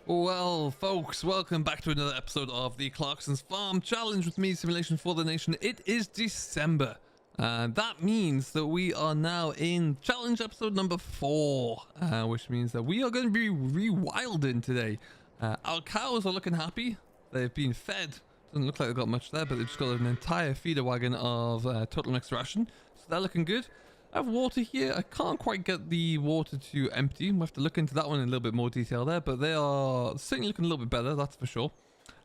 Well, folks, welcome back to another episode of the Clarkson's Farm Challenge with me, Simulation for the Nation. It is December, and that means that we are now in challenge episode number 4, which means that we are going to be rewilding today. Our cows are looking happy. They've been fed. Doesn't look like they've got much there, but they've just got an entire feeder wagon of total mixed ration, so they're looking good. I have water here. I can't quite get the water to empty. We'll have to look into that one in a little bit more detail there, but they are certainly looking a little bit better, that's for sure.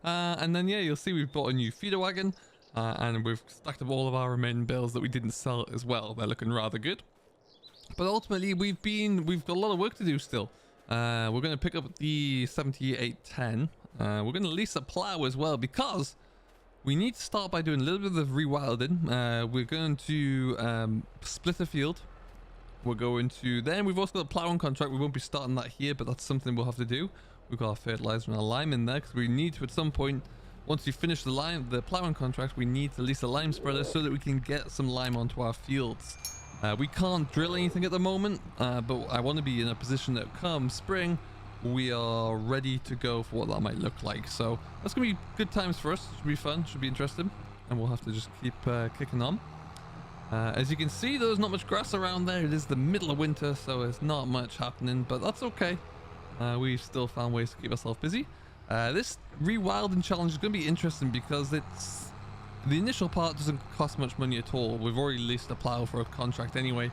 And then, yeah, you'll see we've bought a new feeder wagon, and we've stacked up all of our remaining bales that we didn't sell as well. They're looking rather good. But ultimately, we've got a lot of work to do still. We're going to pick up the 7810. We're going to lease a plow as well, because we need to start by doing a little bit of rewilding. We're going to split a field. We're going to... Then we've also got a ploughing contract. We won't be starting that here, but that's something we'll have to do. We've got our fertilizer and our lime in there, because we need to, at some point, once we finish the ploughing contract, we need to lease a lime spreader so that we can get some lime onto our fields. We can't drill anything at the moment, but I want to be in a position that come spring, we are ready to go for what that might look like. So that's gonna be good times for us. Should be fun, should be interesting, and we'll have to just keep kicking on. As you can see, there's not much grass around there. It is the middle of winter, so there's not much happening, but that's okay. We've still found ways to keep ourselves busy. This rewilding challenge is gonna be interesting because the initial part doesn't cost much money at all. We've already leased a plow for a contract anyway.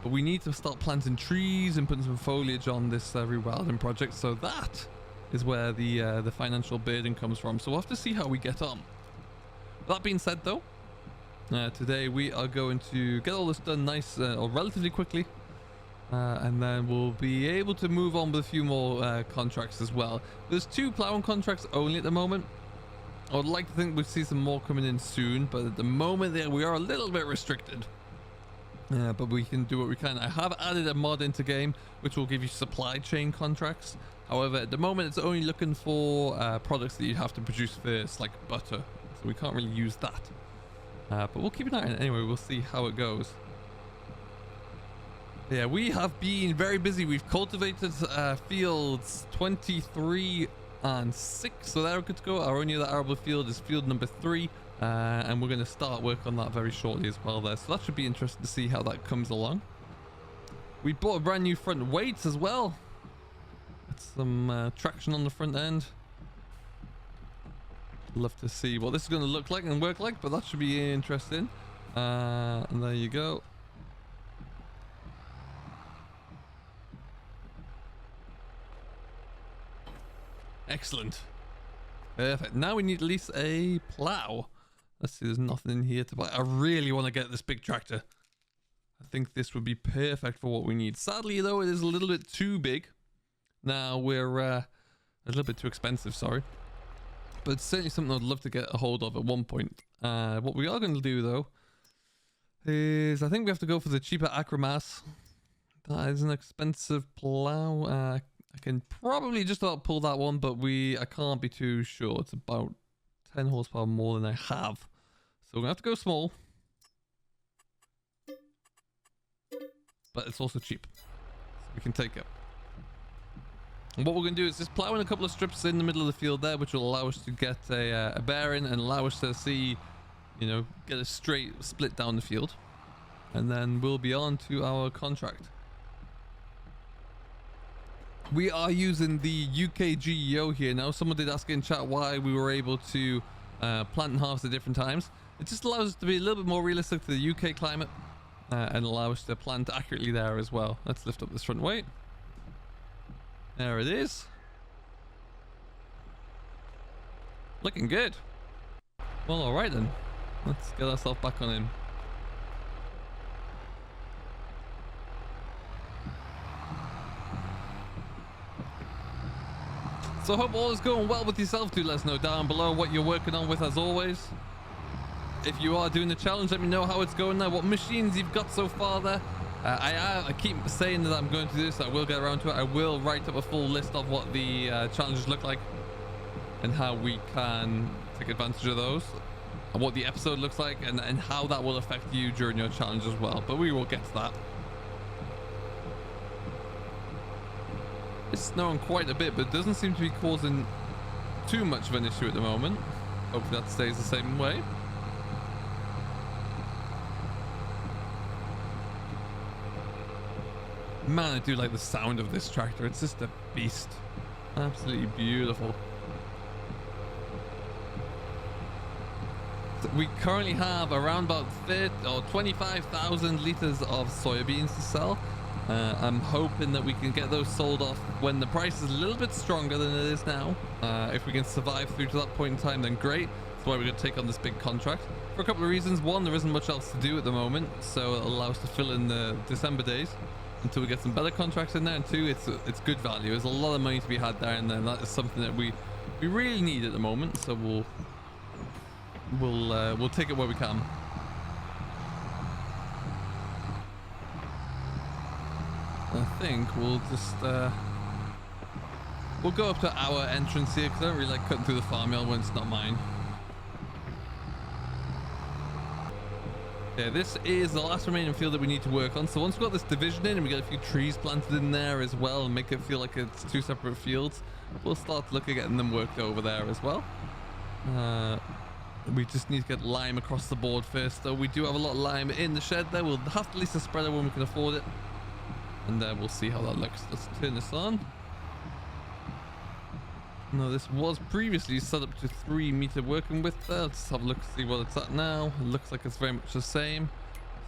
But we need to start planting trees and putting some foliage on this rewilding project. So that is where the financial burden comes from. So we'll have to see how we get on. That being said, though, today we are going to get all this done nice or relatively quickly. And then we'll be able to move on with a few more contracts as well. There's 2 ploughing contracts only at the moment. I would like to think we'll see some more coming in soon. But at the moment there, we are a little bit restricted. But we can do what we can. I have added a mod into game which will give you supply chain contracts. However, at the moment it's only looking for products that you have to produce first, like butter. So we can't really use that. But we'll keep an eye on it anyway. We'll see how it goes. Yeah, we have been very busy. We've cultivated fields 23 and 6. So they're good to go. Our only other arable field is field number 3. And we're going to start work on that very shortly as well there. So that should be interesting to see how that comes along. We bought a brand new front weights as well. Got some traction on the front end. Love to see what this is going to look like and work like, but that should be interesting. And there you go. Excellent. Perfect. Now we need at least a plow. Let's see, there's nothing in here to buy. I really want to get this big tractor. I think this would be perfect for what we need. Sadly, though, it is a little bit too big. Now, we're a little bit too expensive, sorry. But it's certainly something I'd love to get a hold of at one point. What we are going to do, though, is I think we have to go for the cheaper Acromass. That is an expensive plow. I can probably just about pull that one, but I can't be too sure. It's about 10 horsepower more than I have. So we're going to have to go small. But it's also cheap. So we can take it. And what we're going to do is just plow in a couple of strips in the middle of the field there, which will allow us to get a bearing and allow us to see, you know, get a straight split down the field. And then we'll be on to our contract. We are using the UK GEO here now. Someone did ask in chat why we were able to plant and harvest at different times. It just allows us to be a little bit more realistic to the UK climate and allow us to plant accurately there as well. Let's lift up this front weight. There it is. Looking good. Well, all right then. Let's get ourselves back on in. So I hope all is going well with yourself. Do let us know down below what you're working on with, as always. If you are doing the challenge, let me know how it's going there, what machines you've got so far there. I keep saying that I'm going to do this. I will get around to it. I will write up a full list of what the challenges look like and how we can take advantage of those, and what the episode looks like, and how that will affect you during your challenge as well. But we will get to that. It's snowing quite a bit, but it doesn't seem to be causing too much of an issue at the moment. Hopefully that stays the same way. Man, I do like the sound of this tractor. It's just a beast. Absolutely beautiful. So we currently have around about 25,000 litres of soybeans to sell. I'm hoping that we can get those sold off when the price is a little bit stronger than it is now. If we can survive through to that point in time, then great. That's why we're going to take on this big contract. For a couple of reasons. One, there isn't much else to do at the moment, so it'll allow us to fill in the December days until we get some better contracts in there. And two, it's good value. There's a lot of money to be had there, and then that is something that we really need at the moment. So we'll take it where we can. I think we'll just we'll go up to our entrance here because I don't really like cutting through the farmyard when it's not mine. Okay, this is the last remaining field that we need to work on. So once we've got this division in and we get a few trees planted in there as well and make it feel like it's two separate fields, we'll start to look at getting them worked over there as well. We just need to get lime across the board first, though. We do have a lot of lime in the shed there. We'll have to lease a spreader when we can afford it. And we'll see how that looks. Let's turn this on. Now, this was previously set up to 3 meter working width there. Let's have a look, see what it's at now. It looks like it's very much the same.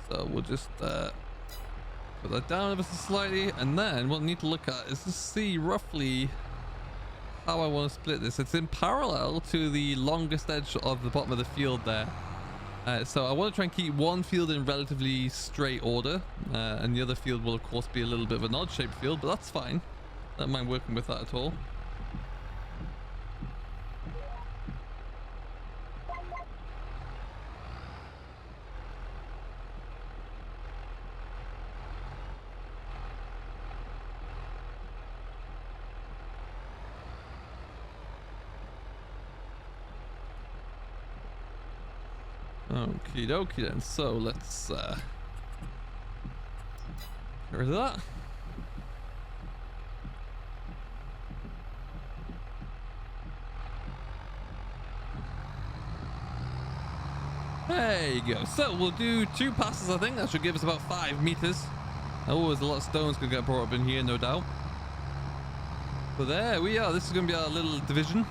So we'll just put that down ever so slightly. And then what we need to look at is to see roughly how I want to split this. It's in parallel to the longest edge of the bottom of the field there. So I want to try and keep one field in relatively straight order, and the other field will of course be a little bit of an odd shaped field, but that's fine. Don't mind working with that at all. Okie dokie then, so let's get rid of that. There you go. So we'll do 2 passes, I think. That should give us about 5 meters. Oh, there's a lot of stones gonna get brought up in here, no doubt. But there we are. This is gonna be our little division.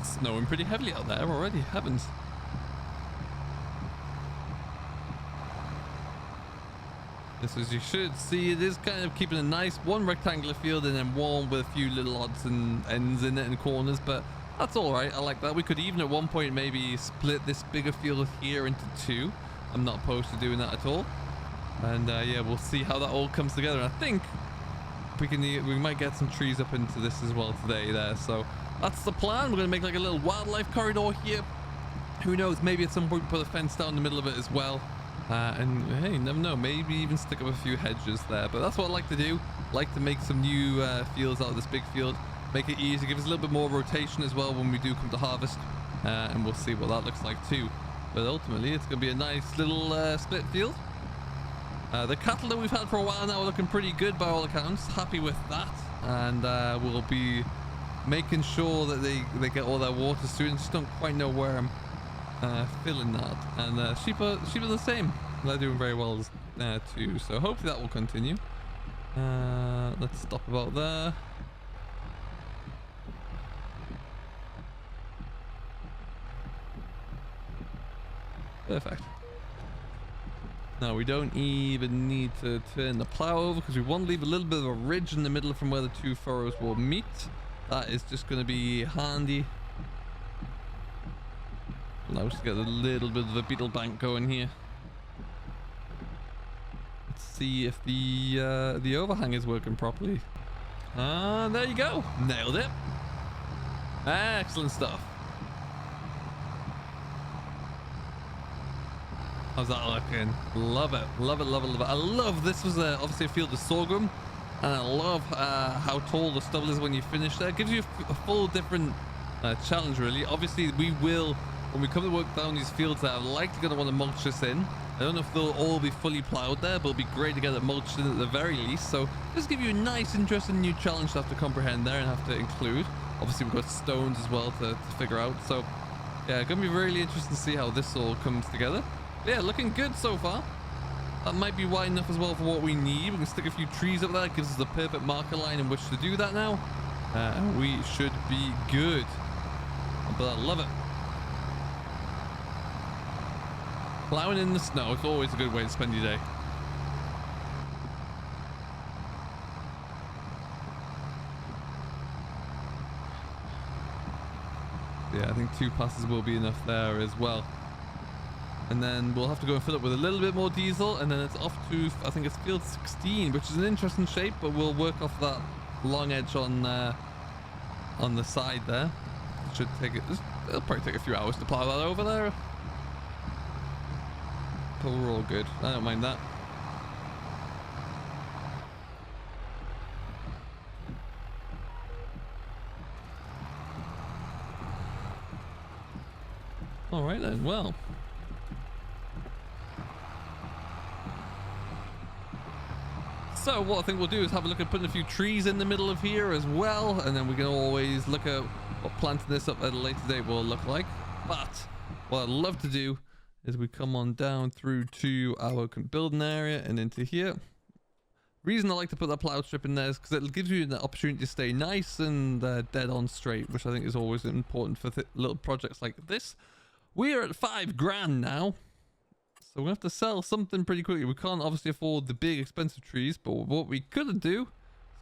Snowing pretty heavily out there already, heavens. This, as you should see, it is kind of keeping a nice one rectangular field and then one with a few little odds and ends in it and corners, but that's all right. I like that. We could even at one point maybe split this bigger field here into 2. I'm not opposed to doing that at all. And yeah, we'll see how that all comes together. I think we might get some trees up into this as well today there, so that's the plan. We're going to make like a little wildlife corridor here. Who knows, maybe at some point put a fence down the middle of it as well. And hey, you never know, maybe even stick up a few hedges there. But that's what I like to do. Like to make some new fields out of this big field. Make it easy, give us a little bit more rotation as well when we do come to harvest. And we'll see what that looks like too. But ultimately, it's going to be a nice little split field. The cattle that we've had for a while now are looking pretty good by all accounts. Happy with that. And we'll be making sure that they get all their water soon. Just don't quite know where I'm filling that. And sheep are the same. They're doing very well too. So hopefully that will continue. Let's stop about there. Perfect. Now we don't even need to turn the plow over because we want to leave a little bit of a ridge in the middle from where the 2 furrows will meet. That is just going to be handy. Allow us to get a little bit of a beetle bank going here. Let's see if the overhang is working properly. There you go. Nailed it. Excellent stuff. How's that looking? Love it. Love it, love it, love it. I love this was obviously a field of sorghum. And I love how tall the stubble is when you finish there. It gives you a full different challenge, really. Obviously, we will, when we come to work down these fields, I'm likely going to want to mulch this in. I don't know if they'll all be fully plowed there, but it'll be great to get it mulched in at the very least. So just give you a nice, interesting new challenge to have to comprehend there and have to include. Obviously, we've got stones as well to figure out. So yeah, gonna be really interesting to see how this all comes together. But yeah, looking good so far. That might be wide enough as well for what we need. We can stick a few trees up there. It gives us the perfect marker line in which to do that now. And we should be good. But I love it. Plowing in the snow, it's always a good way to spend your day. Yeah, I think 2 passes will be enough there as well. And then we'll have to go and fill it with a little bit more diesel, and then it's off to, I think it's field 16, which is an interesting shape, but we'll work off that long edge on the side there. It should take it'll probably take a few hours to plow that over there. But we're all good. I don't mind that. All right then, well. So what I think we'll do is have a look at putting a few trees in the middle of here as well, and then we can always look at what planting this up at a later date will look like. But what I'd love to do is we come on down through to our building area and into here. Reason I like to put that plow strip in there is because it gives you the opportunity to stay nice and dead on straight, which I think is always important for little projects like this. We're at 5 grand now. So we have to sell something pretty quickly. We can't obviously afford the big expensive trees, but what we could do is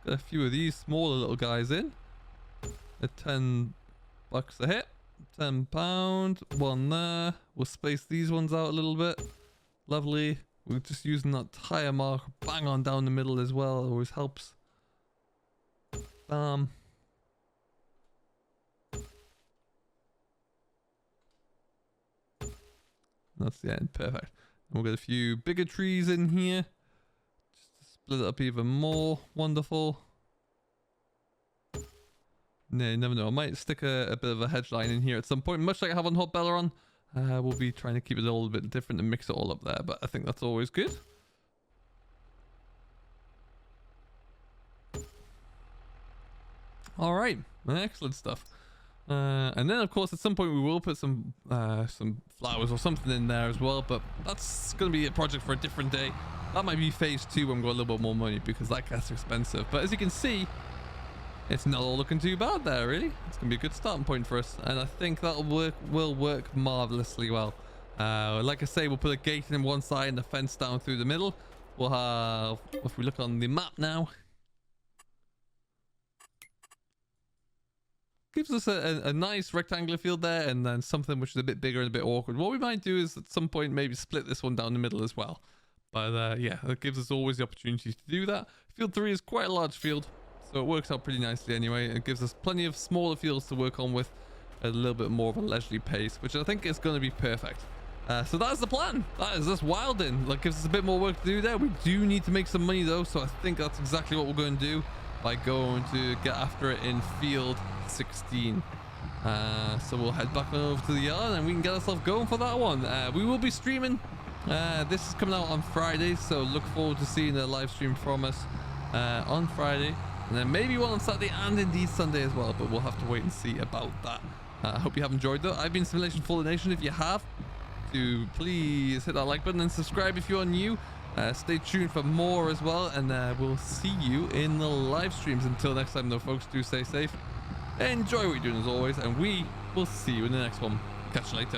get a few of these smaller little guys in at $10 a hit. £10, one there. We'll space these ones out a little bit. Lovely. We're just using that tire mark bang on down the middle as well. It always helps. Bam. That's the end. Perfect. And we'll get a few bigger trees in here. Just to split it up even more. Wonderful. No, you never know. I might stick a bit of a hedge line in here at some point, much like I have on Hot Belleron. We'll be trying to keep it all a bit different and mix it all up there, but I think that's always good. All right, excellent stuff. And then, of course, at some point we will put some flowers or something in there as well, but that's going to be a project for a different day. That might be phase 2 when we've got a little bit more money, because that gets expensive. But as you can see, it's not all looking too bad there, really. It's going to be a good starting point for us, and I think that'll will work marvelously well. Like I say, we'll put a gate in one side and a fence down through the middle. We'll have, if we look on the map now, gives us a nice rectangular field there, and then something which is a bit bigger and a bit awkward. What we might do is at some point maybe split this one down the middle as well. But yeah, it gives us always the opportunity to do that. Field 3 is quite a large field, so it works out pretty nicely anyway. It gives us plenty of smaller fields to work on with at a little bit more of a leisurely pace, which I think is going to be perfect. So that is the plan. That is us wilding. That gives us a bit more work to do there. We do need to make some money though, so I think that's exactly what we're going to do by going to get after it in field 16. So we'll head back over to the yard and we can get ourselves going for that one. We will be streaming. This is coming out on Friday, so look forward to seeing a live stream from us on Friday. And then maybe one on Saturday and indeed Sunday as well, but we'll have to wait and see about that. I hope you have enjoyed though. I've been Simulation for the Nation. If you have, do please hit that like button and subscribe if you're new. Stay tuned for more as well, and we'll see you in the live streams. Until next time though, folks, do stay safe. Enjoy what you're doing as always, and we will see you in the next one. Catch you later.